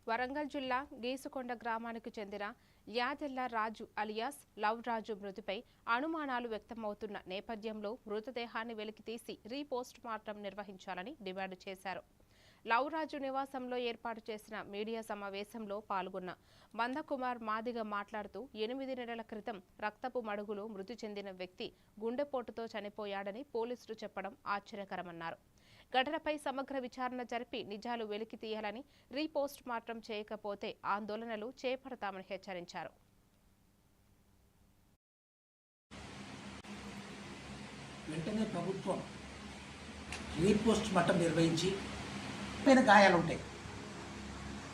వరంగల్ జిల్లా గీసుకొండ గ్రామానికి చెందిన యాదెల్ల రాజు అలియాస్ లవ్ రాజు మృతిపై అనుమానాలు వ్యక్తమవుతున్న నేపథ్యంలో మృతదేహాన్ని వెలికితీసి రీపోస్ట్ మార్టం నిర్వహించాలని డిమాండ్ చేశారు. లవ్ రాజు నివాసంలో ఏర్పాటు చేసిన మీడియా సమావేశంలో పాల్గొన్న మందకుమార్ మాదిగ మాట్లాడుతూ 8 నెలల క్రితం రక్తపు మడుగులో మృతి చెందిన వ్యక్తి గుండెపోటుతో చనిపోయాడని పోలీసులు చెప్పడం ఆశ్చర్యకరమన్నారు. ఘటనపై సమగ్ర విచారణ జరిపి నిజాలు వెలికి తీయాలని, రీపోస్ట్ మార్టం చేయకపోతే ఆందోళనలు చేపడతామని హెచ్చరించారు. వెంటనే ప్రభుత్వం రీపోస్ట్ మార్టం నిర్వహించి పైన గాయాలు ఉంటాయి.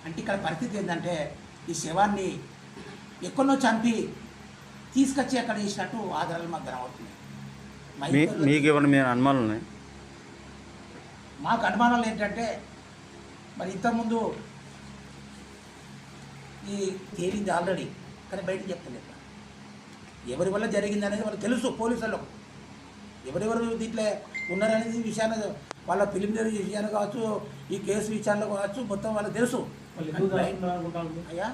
అంటే ఇక్కడ పరిస్థితి ఏంటంటే ఈ శవాన్ని ఎక్కడో చంపి తీసుకొచ్చి అక్కడ వేసినట్టు ఆధారాలు మాకు కనబడుతున్నాయి. మీకు ఏమైనా అనుమానాలు ఉన్నాయి? మాకు అనుమానాలు ఏంటంటే మరి ఇంతకుముందు ఈ తేలింది ఆల్రెడీ, కానీ బయటకు చెప్తలేదు. ఎవరి వల్ల జరిగింది అనేది వాళ్ళకి తెలుసు. పోలీసులకు ఎవరెవరు దీంట్లో ఉన్నారనేది విషయాన్ని వాళ్ళ ప్రిలిమినరీ విషయాన్ని కావచ్చు, ఈ కేసు విషయాల్లో కావచ్చు, మొత్తం వాళ్ళకి తెలుసు. అయ్యా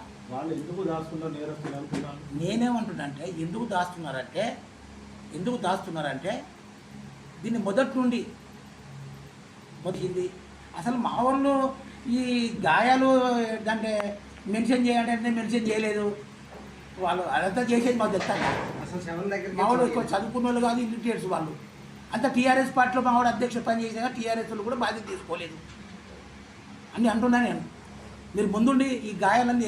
నేనేమంటున్నా అంటే ఎందుకు దాస్తున్నారంటే దీన్ని మొదటి నుండి మొదటింది. అసలు మా వాళ్ళు ఈ గాయాలు అంటే మెన్షన్ చేయాలంటే మెన్షన్ చేయలేదు. వాళ్ళు అదంతా చేసేది మాకు చెప్తాను. మా వాళ్ళు ఎక్కువ చదువుకున్న వాళ్ళు కాదు, ఇల్లిటరేట్స్ వాళ్ళు అంతా. టీఆర్ఎస్ పార్టీలో మా వాడు అధ్యక్షుడు పనిచేసినా టీఆర్ఎస్ వాళ్ళు కూడా బాధ్యత తీసుకోలేదు అని అంటున్నా నేను. మీరు ముందుండి ఈ గాయాలన్నీ